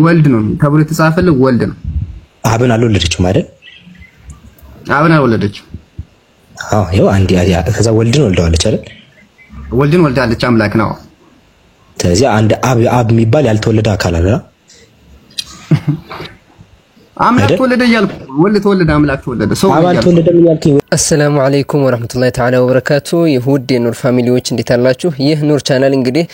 ወልድ ነው ተብሎ የተጻፈልን ወልድ ነው። አብን አልወለደችም አይደል? አብን አልወለደችም። አዎ ይኸው አንዴ ከዛ ወልድን ወልደዋለች አይደል? ወልድን ወልዳለች አምላክ ነው። ስለዚህ አንድ አብ የሚባል ያልተወለደ አካል አለ። አምላክ ተወለደ እያልኩ ወልድ ተወለደ አምላክ ተወለደ ሰው አብ አልተወለደም እያልኩኝ። አሰላሙ አለይኩም ወራህመቱላሂ ተዓላ ወበረካቱ። የሁድ የኑር ፋሚሊዎች እንዴት አላችሁ? ይህ ኑር ቻናል እንግዲህ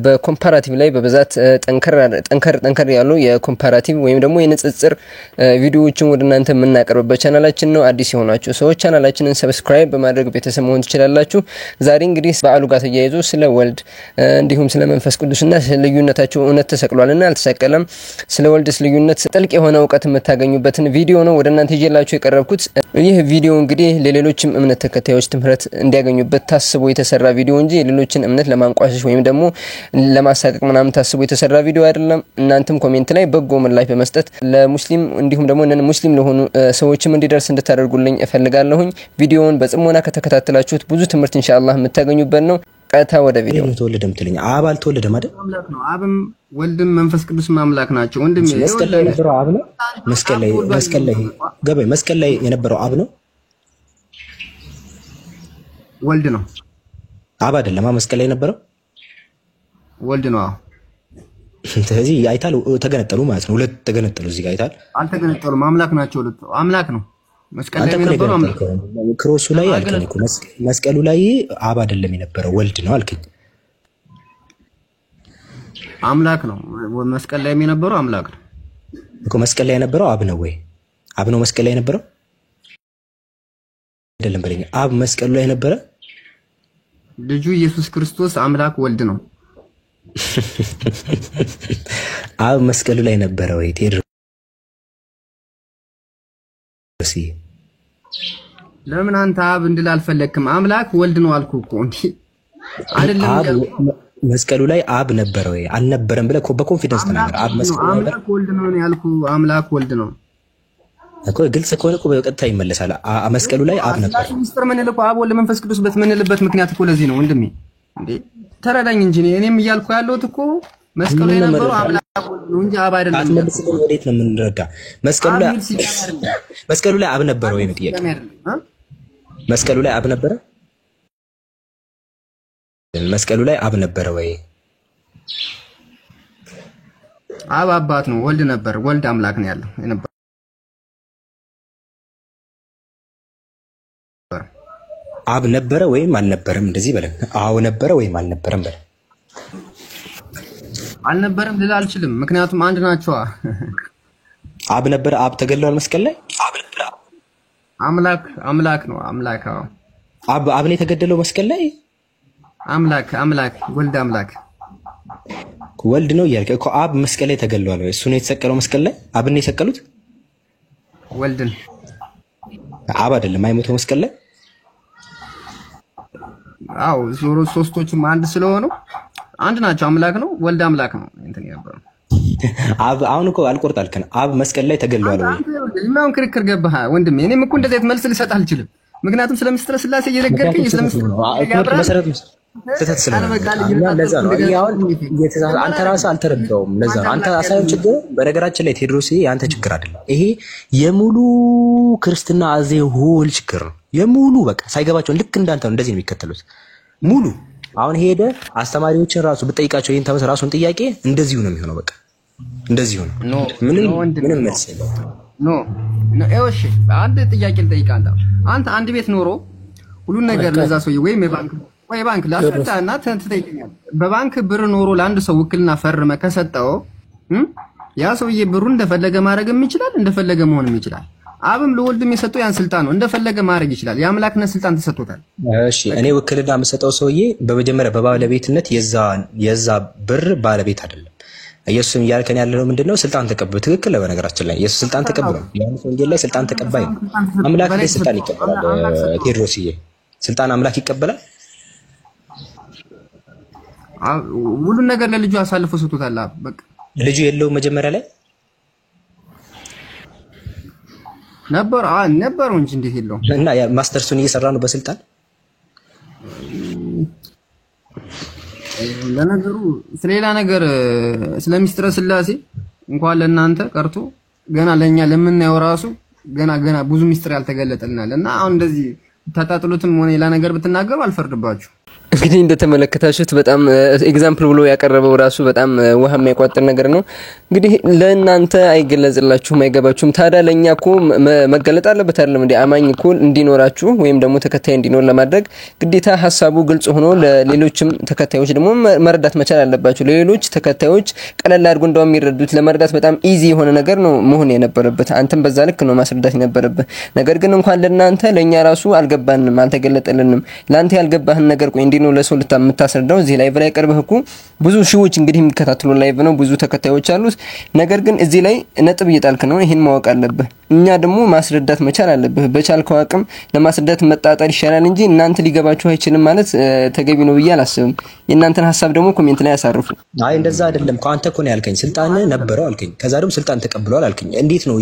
በኮምፓራቲቭ ላይ በብዛት ጠንከር ያሉ የኮምፓራቲቭ ወይም ደግሞ የንጽጽር ቪዲዮዎችን ወደ እናንተ የምናቀርብበት ቻናላችን ነው። አዲስ የሆናችሁ ሰዎች ቻናላችንን ሰብስክራይብ በማድረግ ቤተሰብ መሆን ትችላላችሁ። ዛሬ እንግዲህ በዓሉ ጋር ተያይዞ ስለ ወልድ እንዲሁም ስለ መንፈስ ቅዱስና ልዩነታቸው እውነት ተሰቅሏልና አልተሰቀለም ስለ ወልድስ ልዩነት ጥልቅ የሆነ እውቀት የምታገኙበትን ቪዲዮ ነው ወደ እናንተ ይዤላችሁ የቀረብኩት። ይህ ቪዲዮ እንግዲህ ለሌሎችም እምነት ተከታዮች ትምህርት እንዲያገኙበት ታስቦ የተሰራ ቪዲዮ እንጂ የሌሎችን እምነት ለማንቋሸሽ ወይም ደግሞ ለማሳቀቅ ምናምን ታስቦ የተሰራ ቪዲዮ አይደለም። እናንተም ኮሜንት ላይ በጎ ምላሽ በመስጠት ለሙስሊም እንዲሁም ደግሞ ሙስሊም ለሆኑ ሰዎችም እንዲደርስ እንድታደርጉልኝ እፈልጋለሁኝ። ቪዲዮውን በጽሞና ከተከታተላችሁት ብዙ ትምህርት ኢንሻአላህ የምታገኙበት ነው። ቀጥታ ወደ ቪዲዮ። ተወለደ ምትልኝ አብ አልተወለደም አይደል? አምላክ ነው። አብም ወልድም መንፈስ ቅዱስም አምላክ ናቸው። ወንድም መስቀል ላይ የነበረው አብ ነው። መስቀል ላይ የነበረው አብ ነው። ወልድ ነው። አብ አይደለም። መስቀል ላይ የነበረው ወልድ ነው። ስለዚህ አይታል ተገነጠሉ ማለት ነው። ሁለት ተገነጠሉ። እዚህ ጋር አይታል አልተገነጠሉም። አምላክ ናቸው። ሁለቱ አምላክ ነው። መስቀል ላይ የነበረው አምላክ ክሮሱ ላይ አልከኝ እኮ መስቀሉ ላይ አብ አይደለም የነበረው ወልድ ነው አልከኝ። አምላክ ነው። መስቀል ላይ የነበረው አምላክ ነው እኮ። መስቀል ላይ የነበረው አብ ነው ወይ? አብ ነው መስቀል ላይ የነበረው አይደለም በለኝ። አብ መስቀሉ ላይ ነበረ። ልጁ ኢየሱስ ክርስቶስ አምላክ ወልድ ነው። አብ መስቀሉ ላይ ነበረ ወይ? ቴድሮስ ለምን አንተ አብ እንድል አልፈለክም? አምላክ ወልድ ነው አልኩ እኮ እንዴ አይደለም። መስቀሉ ላይ አብ ነበረ ወይ? አልነበረም ብለህ በኮንፊደንስ ተናገር። አብ መስቀሉ ላይ አምላክ ወልድ ነው ያልኩ። አምላክ ወልድ ነው እኮ። ግልጽ ከሆነ እኮ በቀጥታ ይመለሳል። መስቀሉ ላይ አብ ነበር። ሚስጥር ምን ልኮ አብ ወልድ መንፈስ ቅዱስ በትምንልበት ምክንያት እኮ ለዚህ ነው ወንድሜ። እንዴ ተረዳኝ እንጂ እኔም እያልኩ ያለሁት እኮ መስቀሉ ላይ ነበረው አምላክ ወልድ ነው እንጂ አብ አይደለም። አትመልስልኝ። ወዴት ነው የምንረዳ? መስቀሉ ላይ አብ ነበረ ወይ ነው ጥያቄ። መስቀሉ ላይ አብ ነበረ። መስቀሉ ላይ አብ ነበረ ወይ? አብ አባት ነው። ወልድ ነበር። ወልድ አምላክ ነው ያለው የነበረው። አብ ነበረ ወይም አልነበረም? እንደዚህ በለን። አዎ ነበረ ወይም አልነበረም በለን። አልነበረም ልል አልችልም፣ ምክንያቱም አንድ ናቸው። አብ ነበረ። አብ ተገለዋል መስቀል ላይ። አምላክ ነው። አምላክ አብ ነው የተገደለው መስቀል ላይ። አምላክ ወልድ አምላክ ወልድ ነው እያልከ እኮ። አብ መስቀል ላይ ተገለዋል ወይ? እሱ ነው የተሰቀለው መስቀል ላይ። አብን ነው የሰቀሉት ወልድን። አብ አይደለም አይሞተው መስቀል ላይ። አዎ ዞሮ ሶስቶቹም አንድ ስለሆኑ አንድ ናቸው። አምላክ ነው። ወልድ አምላክ ነው። እንትን ያበረው አብ አሁን እኮ አልቆርጥ አልከን። አብ መስቀል ላይ ተገለዋል ወይ? ለምን ክርክር ገባህ ወንድሜ? እኔም እኮ እንደዚህ መልስ ልሰጥ አልችልም፣ ምክንያቱም ስለምስጥረ ስላሴ እየነገርከኝ መሰረት ተተት ስለሆነ ለዛ ነው። አንተ ራስህ አልተረዳውም። ለዛ ነው አንተ አሳየው ችግር። በነገራችን ላይ ቴድሮስ የአንተ ችግር አይደለም ይሄ፣ የሙሉ ክርስትና አዜ ሆል ችግር ነው። የሙሉ በቃ ሳይገባቸው ልክ እንዳንተ ነው እንደዚህ ነው የሚከተሉት ሙሉ። አሁን ሄደ አስተማሪዎችን ራሱ ብጠይቃቸው ይሄን ተመስ ራሱን ጥያቄ እንደዚሁ ነው የሚሆነው። በቃ እንደዚሁ ነው። ምንም መልስ የለውም። እሺ አንድ ጥያቄ ልጠይቅ። አንተ አንድ ቤት ኖሮ ሁሉን ነገር ለዛ ሰውዬ ወይም የባንክ ላስረዳና ትጠይቀኛለህ። በባንክ ብር ኖሮ ለአንድ ሰው ውክልና ፈርመ ከሰጠው ያ ሰውዬ ብሩን እንደፈለገ ማድረግም ይችላል፣ እንደፈለገ መሆንም ይችላል። አብም ለወልድም የሰጠው ያን ስልጣን ነው፣ እንደፈለገ ማድረግ ይችላል። የአምላክነት ስልጣን ተሰጥቶታል። እሺ እኔ ውክልና የምሰጠው ሰውዬ በመጀመሪያ በባለቤትነት የዛ ብር ባለቤት አይደለም። ኢየሱስም እያልከን ያለው ምንድነው? ስልጣን ተቀብሎ ትክክል። በነገራችን ላይ ኢየሱስ ስልጣን ተቀብሎ ዮሐንስ ወንጌል ላይ ስልጣን ተቀባይ ነው። አምላክ ላይ ስልጣን ይቀበላል። ቴድሮስዬ ስልጣን አምላክ ይቀበላል። ሁሉን ነገር ለልጁ አሳልፎ ሰጥቶታል። በቃ ልጁ የለውም መጀመሪያ ላይ ነበረው እንጂ እንዴት የለውም? እና ማስተርሱን እየሰራ ነው በስልጣን። ለነገሩ ስለሌላ ነገር ስለሚስጥረ ስላሴ እንኳን ለእናንተ ቀርቶ ገና ለኛ ለምናየው ራሱ ገና ብዙ ሚስጥር ያልተገለጠልናል እና አሁን እንደዚህ ታጣጥሉትም ሆነ ሌላ ነገር ብትናገሩ አልፈርድባችሁ። እንግዲህ እንደተመለከታችሁት በጣም ኤግዛምፕል ብሎ ያቀረበው ራሱ በጣም ውሃ የሚያቋጥር ነገር ነው። እንግዲህ ለእናንተ አይገለጽላችሁም አይገባችሁም። ታዲያ ለኛ እኮ መገለጥ አለበት አይደለም እንዴ? አማኝ እኮ እንዲኖራችሁ ወይም ደግሞ ተከታይ እንዲኖር ለማድረግ ግዴታ ሐሳቡ ግልጽ ሆኖ ለሌሎችም ተከታዮች ደግሞ መረዳት መቻል አለባችሁ። ለሌሎች ተከታዮች ቀለል አድርጎ እንደው የሚረዱት ለመረዳት በጣም ኢዚ የሆነ ነገር ነው መሆን የነበረበት። አንተም በዛ ልክ ነው ማስረዳት የነበረበት። ነገር ግን እንኳን ለእናንተ ለኛ ራሱ አልገባንም፣ አልተገለጠልንም። ላንተ ያልገባህን ነገር ቆይ ነው ለሰው ልታምታስረዳው እዚህ ላይቭ ላይ ቀርበህ እኮ ብዙ ሺዎች እንግዲህ የሚከታተሉ ላይቭ ነው፣ ብዙ ተከታዮች አሉት። ነገር ግን እዚህ ላይ ነጥብ እየጣልክ ነው። ይሄን ማወቅ አለብህ። እኛ ደግሞ ማስረዳት መቻል አለብህ። በቻልከው አቅም ለማስረዳት መጣጣር ይሻላል እንጂ እናንተ ሊገባችሁ አይችልም ማለት ተገቢ ነው ብዬ አላስብም። የእናንተን ሐሳብ ደግሞ ኮሜንት ላይ ያሳርፉ። አይ እንደዛ አይደለም። አንተ እኮ ነው ያልከኝ ስልጣን ነበረው አልከኝ። ከዛ ደግሞ ስልጣን ተቀብሏል አልከኝ። እንዴት ነው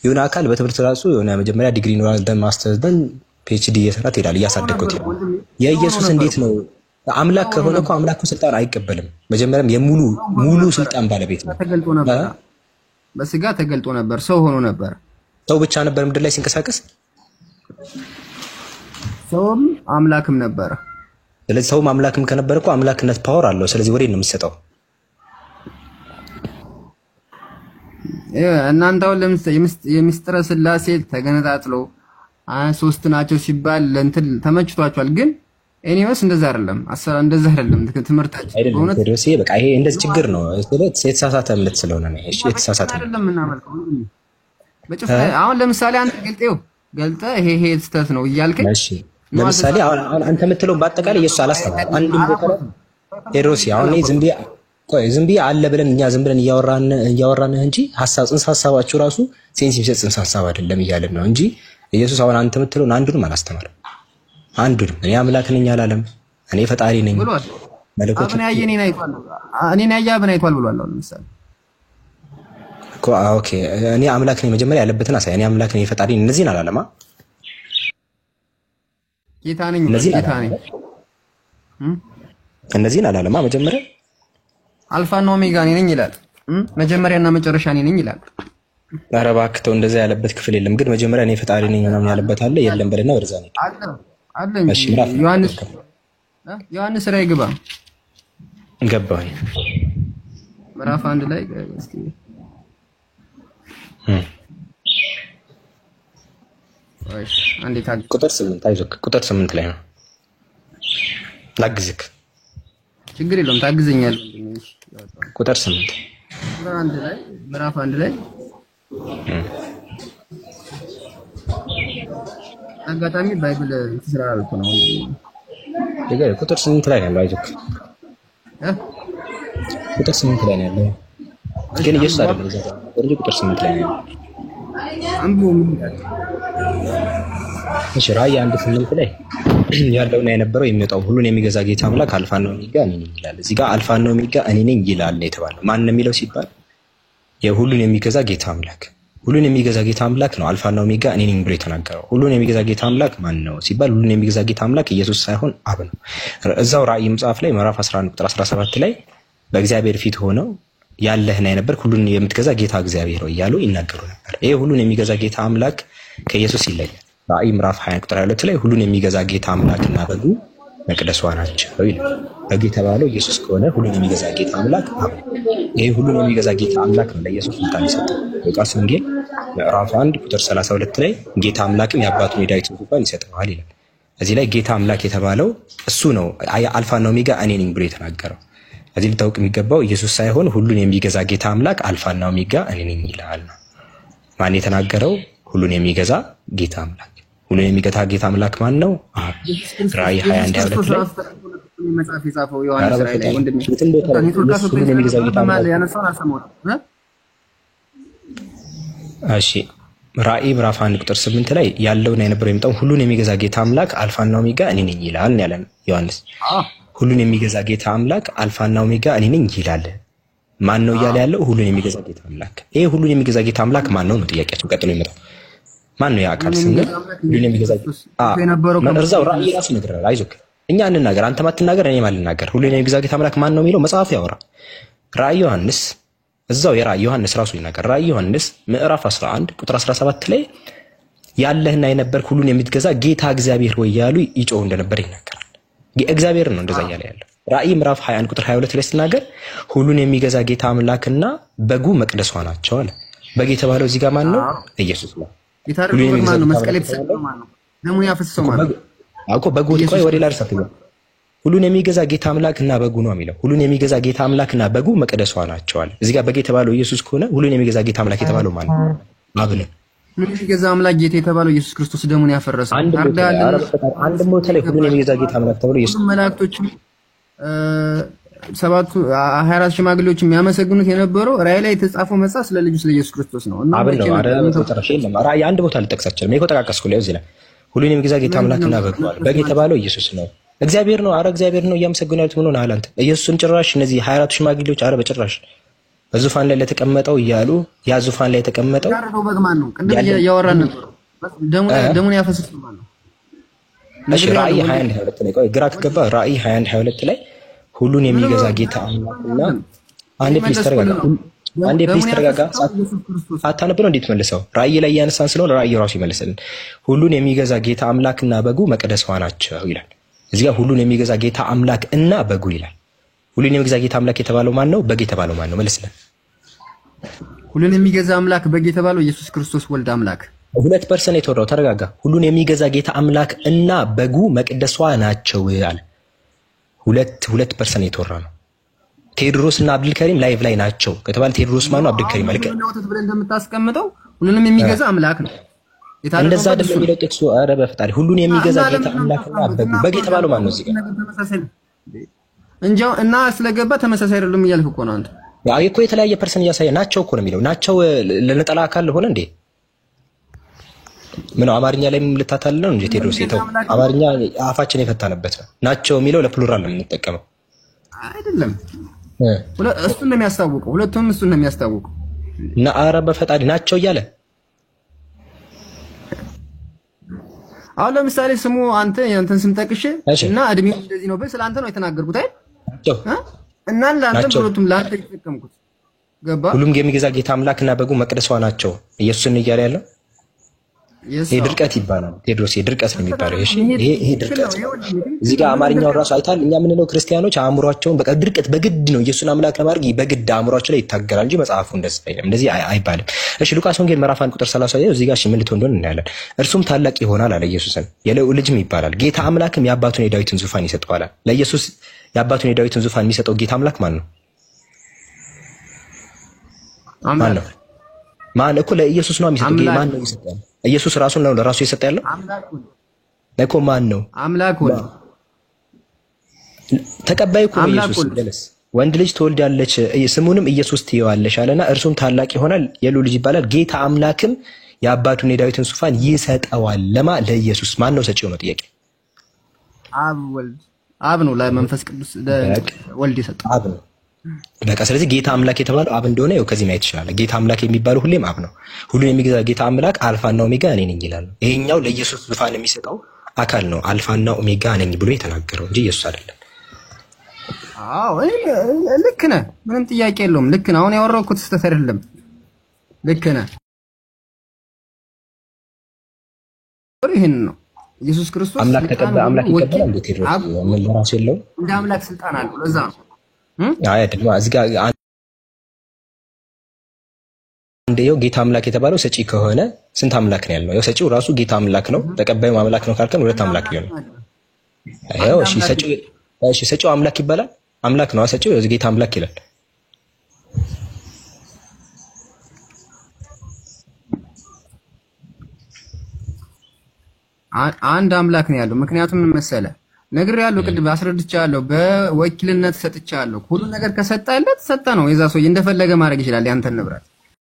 የሆነ አካል በትምህርት ራሱ የሆነ መጀመሪያ ዲግሪ ኖራል ደን ማስተርስ ደን ፒኤችዲ እየሰራ ትሄዳለህ፣ እያሳደግከው ትሄዳለህ። የኢየሱስ እንዴት ነው አምላክ ከሆነ እኮ አምላኩ ስልጣን አይቀበልም። መጀመሪያም ሙሉ ስልጣን ባለቤት ነው። ተገልጦ ነበር፣ በስጋ ተገልጦ ነበር፣ ሰው ሆኖ ነበር። ሰው ብቻ ነበር ምድር ላይ ሲንቀሳቀስ፣ ሰውም አምላክም ነበር። ስለዚህ ሰውም አምላክም ከነበረ እኮ አምላክነት ፓወር አለው። ስለዚህ ወዴት ነው የምትሰጠው? እናንተው የሚስጥረ ስላሴ ተገነጣጥሎ ሶስት ናቸው ሲባል ለእንትን ተመችቷቸዋል። ግን ኤኒዌይስ እንደዛ አይደለም፣ እንደዛ አይደለም ትምህርታችን። በእውነት ደስ በቃ ይሄ እንደዚህ ችግር ነው። የተሳሳተ እምነት ስለሆነ ነው። እሺ የተሳሳተ አይደለም እናመልከው በጭፍራ። አሁን ለምሳሌ አንተ ገልጠህ ይሄ ስህተት ነው እያልከኝ፣ እሺ ለምሳሌ አሁን አንተ የምትለው በአጠቃላይ ኢየሱስ አላስተማረም አንድም ቦታ ላይ ቴዎድሮስ። አሁን ዝም ብዬ አለ ብለን እኛ ዝም ብለን እያወራንህ እንጂ ጽንሰ ሀሳባችሁ ራሱ ሴንስ የሚሰጥ ጽንሰ ሀሳብ አይደለም እያልን ነው እንጂ ኢየሱስ አሁን አንተ የምትለውን አንዱንም አላስተማረም። አንዱንም እኔ አምላክ ነኝ አላለም። እኔ ፈጣሪ ነኝ መለኮት አብን ያየ እኔን አይቷል፣ እኔን ያየ አብን አይቷል ብሏል። አሁን ለምሳሌ ኦኬ እኔ አምላክ ነኝ መጀመሪያ ያለበትን አሳይ። እኔ አምላክ ነኝ ፈጣሪ ነኝ እነዚህን አላለማ። ጌታ ነኝ እነዚህን አላለማ። መጀመሪያ አልፋና ኦሜጋ ነኝ ይላል። መጀመሪያና መጨረሻ ነኝ ይላል። ኧረ እባክህ ተው፣ እንደዛ ያለበት ክፍል የለም። ግን መጀመሪያ እኔ ፈጣሪ ነኝ ምናምን ያለበት አለ የለም በለና ወደዛ ነው አለ እንጂ ዮሐንስ ራይ ግባ ገባኝ ምዕራፍ 1 ላይ እስኪ አንዴ ቁጥር 8 አይዞህ፣ ቁጥር 8 ላይ ነው ላግዝክ። ችግር የለውም ታግዘኛለህ። ቁጥር 8 ምዕራፍ 1 ላይ አጋጣሚ ባይብል ትስራራልኩ ነው ይገር ቁጥር 8 ላይ ነው። አይዞህ ቁጥር 8 ላይ ነው ያለው። ግን ኢየሱስ አይደለም እዛ ወርጅ ቁጥር 8 ላይ ነው አንዱ ምን ይላል? እሺ ራእይ 1:8 ላይ ያለውና የነበረው የሚወጣው ሁሉን የሚገዛ ጌታ አምላክ አልፋና ኦሜጋ እኔ ነኝ ይላል። እዚህ ጋር አልፋና ኦሜጋ እኔ ነኝ ይላል የተባለው ማን ነው የሚለው ሲባል የሁሉን የሚገዛ ጌታ አምላክ። ሁሉን የሚገዛ ጌታ አምላክ ነው አልፋና ኦሜጋ እኔ ነኝ ብሎ የተናገረው። ሁሉን የሚገዛ ጌታ አምላክ ማን ነው ሲባል ሁሉን የሚገዛ ጌታ አምላክ ኢየሱስ ሳይሆን አብ ነው። እዛው ራእይ መጽሐፍ ላይ ምዕራፍ 11 ቁጥር 17 ላይ በእግዚአብሔር ፊት ሆነው ያለህና የነበርክ ሁሉን የምትገዛ ጌታ እግዚአብሔር ሆይ እያሉ ይናገሩ ነበር። ይሄ ሁሉን የሚገዛ ጌታ አምላክ ከኢየሱስ ይለያል። ራእይ ምዕራፍ 20 ቁጥር 22 ላይ ሁሉን የሚገዛ ጌታ አምላክና በጉ መቅደሷ ናቸው ይላል። በግ የተባለው ኢየሱስ ከሆነ ሁሉን የሚገዛ ጌታ አምላክ አብ ነው። ይሄ ሁሉን የሚገዛ ጌታ አምላክ ነው ለኢየሱስ ስልጣን የሰጠው። ሉቃስ ወንጌል ምዕራፍ 1 ቁጥር 32 ላይ ጌታ አምላክም የአባቱን የዳዊትን ዙፋን ይሰጠዋል ይላል። እዚህ ላይ ጌታ አምላክ የተባለው እሱ ነው። አልፋና ኦሜጋ እኔ ነኝ ብሎ የተናገረው። እዚህ ልታውቅ የሚገባው ኢየሱስ ሳይሆን ሁሉን የሚገዛ ጌታ አምላክ አልፋና ኦሜጋ እኔ ነኝ ይላል ነው። ማን የተናገረው? ሁሉን የሚገዛ ጌታ አምላክ። ሁሉን የሚገዛ ጌታ አምላክ ማን ነው? ራእይ 21:22 ላይ መጽሐፍ የጻፈው ዮሐንስ ራእይ ላይ ወንድሜ ሁሉን የሚገዛ ጌታ አምላክ ያነሳውን አሰማው። እሺ ራእይ ምዕራፍ 1 ቁጥር 8 ላይ ያለውና የነበረው የሚመጣው ሁሉን የሚገዛ ጌታ አምላክ አልፋና ኦሜጋ እኔ ነኝ ይላል ነው ያለን ዮሐንስ። ሁሉን የሚገዛ ጌታ አምላክ አልፋና ኦሜጋ እኔ ነኝ ይላል። ማን ነው እያለ ያለው? ሁሉን የሚገዛ ጌታ አምላክ። ይሄ ሁሉን የሚገዛ ጌታ አምላክ ማን ነው ነው ጥያቄያችን። ቀጥሎ ይመጣው ማን ነው? ያ አካል ስንል ሁሉን የሚገዛ እዛው ራእይ ራሱ ነግረናል። አይዞህ እኛ እንናገር፣ አንተ ማትናገር፣ እኔ ማልናገር። ሁሉን የሚገዛ ጌታ አምላክ ማን ነው የሚለው መጽሐፍ ያወራ። ራእይ ዮሐንስ እዛው የራእይ ዮሐንስ ራሱ ይናገር። ራእይ ዮሐንስ ምዕራፍ 11 ቁጥር 17 ላይ ያለህና የነበርክ ሁሉን የምትገዛ ጌታ እግዚአብሔር ሆይ ያሉ ይጮህ እንደነበር ይናገራል። እግዚአብሔር ነው እንደዛ እያለ ያለው። ራእይ ምዕራፍ 21 ቁጥር 22 ላይ ሲናገር ሁሉን የሚገዛ ጌታ አምላክና በጉ መቅደሷ ናቸው አለ። በግ የተባለው እዚህ ጋር ማን ነው? ኢየሱስ ነው። የታረደው በግ ማን ነው? መስቀል የተሰቀለው ማን ነው? ደሙን ያፈሰሰው ማን ነው? አውቆ በጉ ቆይ ወደ ላር ሰጥቶ ሁሉን የሚገዛ ጌታ አምላክና በጉ ነው የሚለው። ሁሉን የሚገዛ ጌታ አምላክና በጉ መቅደሷ ናቸው አለ። እዚህ ጋር በግ የተባለው ኢየሱስ ከሆነ ሁሉን የሚገዛ ጌታ አምላክ የተባለው ማን ነው? አብ ነው። ሁሉን የሚገዛ አምላክ ጌታ የተባለው ኢየሱስ ክርስቶስ ደሙን ያፈረሰው አንድ ቦታ ላይ ሁሉን የሚገዛ ጌታ አምላክ ተብሎ ኢየሱስ መላእክቶችም ሰባቱ 24 ሽማግሌዎች የሚያመሰግኑት የነበረው ራእይ ላይ የተጻፈው መጽሐፍ ስለ ልጁ ስለ ኢየሱስ ክርስቶስ ነው። እና አብ ነው። አረ ተጠራሽ የለም። ራእይ አንድ ቦታ ልጠቅሳችሁ ነው። ተጠቃቀስኩ ላይ እዚህ ላይ ሁሉን የሚገዛ ጌታ አምላክና በግ ነው። በግ የተባለው ኢየሱስ ነው። እግዚአብሔር ነው። አረ እግዚአብሔር ነው እያመሰገኑ ያሉት ምን ሆነሃል አንተ? ኢየሱስን ጭራሽ እነዚህ 24 ሽማግሌዎች አረ በጭራሽ በዙፋን ላይ ለተቀመጠው እያሉ ያ ዙፋን ላይ የተቀመጠው ያረደው በግ ማን ነው? ቅድም ያወራን ነበር። ደሙን ያፈሰሰው ማን ነው? እሺ ራእይ 21 ላይ ቆይ ግራ ከገባ ራእይ 21 ላይ ሁሉን የሚገዛ ጌታ አምላክና አንዴ ፕሊስ ተረጋጋ። ሳታነብ ነው እንዴት መልሰው? ራእይ ላይ ያነሳን ስለሆነ ራእይ ራሱ ይመልስልን። ሁሉን የሚገዛ ጌታ አምላክና በጉ መቅደሷ ናቸው ይላል። እዚህ ጋር ሁሉን የሚገዛ ጌታ አምላክ እና በጉ ይላል። ሁሉን የሚገዛ ጌታ አምላክ የተባለው ማን ነው? በግ የተባለው ማን ነው? መልስልን። ሁሉን የሚገዛ አምላክ በግ የተባለው ኢየሱስ ክርስቶስ ወልድ አምላክ 2% የተወራው ተረጋጋ። ሁሉን የሚገዛ ጌታ አምላክ እና በጉ መቅደሷ ናቸው አለ። 2% የተወራ ነው። ቴዎድሮስ እና አብዱልከሪም ላይቭ ላይ ናቸው ከተባለ ቴዎድሮስ ማን ነው? አብዱልከሪም ማለት ነው ብለን እንደምታስቀምጠው ሁሉንም የሚገዛ አምላክ ነው። እንደዛ አይደለም የሚለው ጥቅሱ። ኧረ በፈጣሪ ሁሉን የሚገዛ ጌታ አምላክና በግ የተባለው ማን ነው? እዚህ ጋር እንጃው እና ስለገባ ተመሳሳይ አይደለም እያልክ እኮ ነው አንተ። ያው እኮ የተለያየ ፐርሰን እያሳየ ናቸው እኮ ነው የሚለው። ናቸው ለነጠላ አካል ሆነ እንዴ? ምን አማርኛ ላይ ልታታልል ነው እንጂ ቴዎድሮስ የተው አማርኛ አፋችን የፈታነበት ነው። ናቸው የሚለው ለፕሉራል ነው የምንጠቀመው አይደለም። እሱን ነው የሚያስታውቀው። ሁለቱም እሱን ነው የሚያስታውቀው። እና ኧረ በፈጣሪ ናቸው እያለ አሁን ለምሳሌ ስሙ አንተ ያንተን ስም ጠቅሼ እና እድሜው እንደዚህ ነው ስለ አንተ ነው የተናገርኩት አይደል? እና ለአንተ ሁለቱም ለአንተ የተጠቀምኩት ገባ። ሁሉም የሚገዛ ጌታ አምላክና በጉ መቅደሷ ናቸው ኢየሱስን እያለ ያለው ይሄ ድርቀት ይባላል። ቴዎድሮስ ድርቀት ነው የሚባለው። እሺ ይሄ ድርቀት እዚህ ጋር አማርኛው ራሱ አይታል። እኛ የምንለው ክርስቲያኖች አእምሯቸውን በቃ ድርቀት በግድ ነው ኢየሱስን አምላክ ለማድረግ በግድ አእምሯቸው ላይ ይታገራል እንጂ መጽሐፉ እንደዚህ አይባልም። እሺ ሉቃስ ወንጌል ምዕራፍ 1 ቁጥር 30 እዚህ ጋር ምን ልትሆን እንደሆነ እናያለን። እርሱም ታላቅ ይሆናል አለ ኢየሱስን። የልዑል ልጅም ይባላል። ጌታ አምላክም የአባቱን የዳዊትን ዙፋን ይሰጠዋል። ለኢየሱስ የአባቱን የዳዊትን ዙፋን የሚሰጠው ጌታ አምላክ ማን ነው? ማን እኮ ለኢየሱስ ነው የሚሰጠው። ጌታ ማን ነው የሚሰጠው? ኢየሱስ ራሱን ነው ለራሱ የሰጠ ያለው አምላኩን እኮ ማን ነው? አምላኩን ተቀባይ እኮ ኢየሱስ ደለስ ወንድ ልጅ ትወልዳለች ስሙንም ኢየሱስ ትይዋለሽ አለና እርሱም ታላቅ ይሆናል የልዑል ልጅ ይባላል። ጌታ አምላክም የአባቱን የዳዊትን ዙፋን ይሰጠዋል። ለማ ለኢየሱስ ማን ነው ሰጪው ነው ጥያቄ? አብ ወልድ አብ ነው ለመንፈስ ቅዱስ ወልድ ይሰጠው አብ ነው በቃ። ስለዚህ ጌታ አምላክ የተባለው አብ እንደሆነ ይኸው ከዚህ ማየት ይችላል። ጌታ አምላክ የሚባለው ሁሌም አብ ነው። ሁሉን የሚገዛ ጌታ አምላክ አልፋና ኦሜጋ እኔ ነኝ ይላል። ይሄኛው ለኢየሱስ ዙፋን የሚሰጠው አካል ነው አልፋና ኦሜጋ ነኝ ብሎ የተናገረው እንጂ ኢየሱስ አይደለም። አዎ ልክ ነህ፣ ምንም ጥያቄ የለውም። ልክ ነህ። አሁን ያወራሁት ስህተት አይደለም። ልክ ነህ። ይሄን ነው ኢየሱስ ክርስቶስ አምላክ ተቀበለ አምላክ ይቀበላል እንዴ? ቴዎድሮስ ምን ለራሱ የለውም እንደ አምላክ ስልጣን አለው። ለዛ ነው አይደለም እዚህ ጋር እንደው ጌታ አምላክ የተባለው ሰጪ ከሆነ ስንት አምላክ ነው ያለው? ያው ሰጪው ራሱ ጌታ አምላክ ነው፣ ተቀባዩ አምላክ ነው ካልከን ሁለት አምላክ ሊሆን ነው። ያው እሺ ሰጪው አምላክ ይባላል። አምላክ ነው ሰጪው፣ እዚህ ጌታ አምላክ ይላል። አንድ አምላክ ነው ያለው። ምክንያቱም ምን መሰለህ ነግሬሃለሁ፣ ቅድም አስረድቻለሁ፣ በወኪልነት ሰጥቻለሁ። ሁሉ ነገር ከሰጠለት ሰጠ ነው። የዛ ሰውዬ እንደፈለገ ማድረግ ይችላል ያንተን ንብረት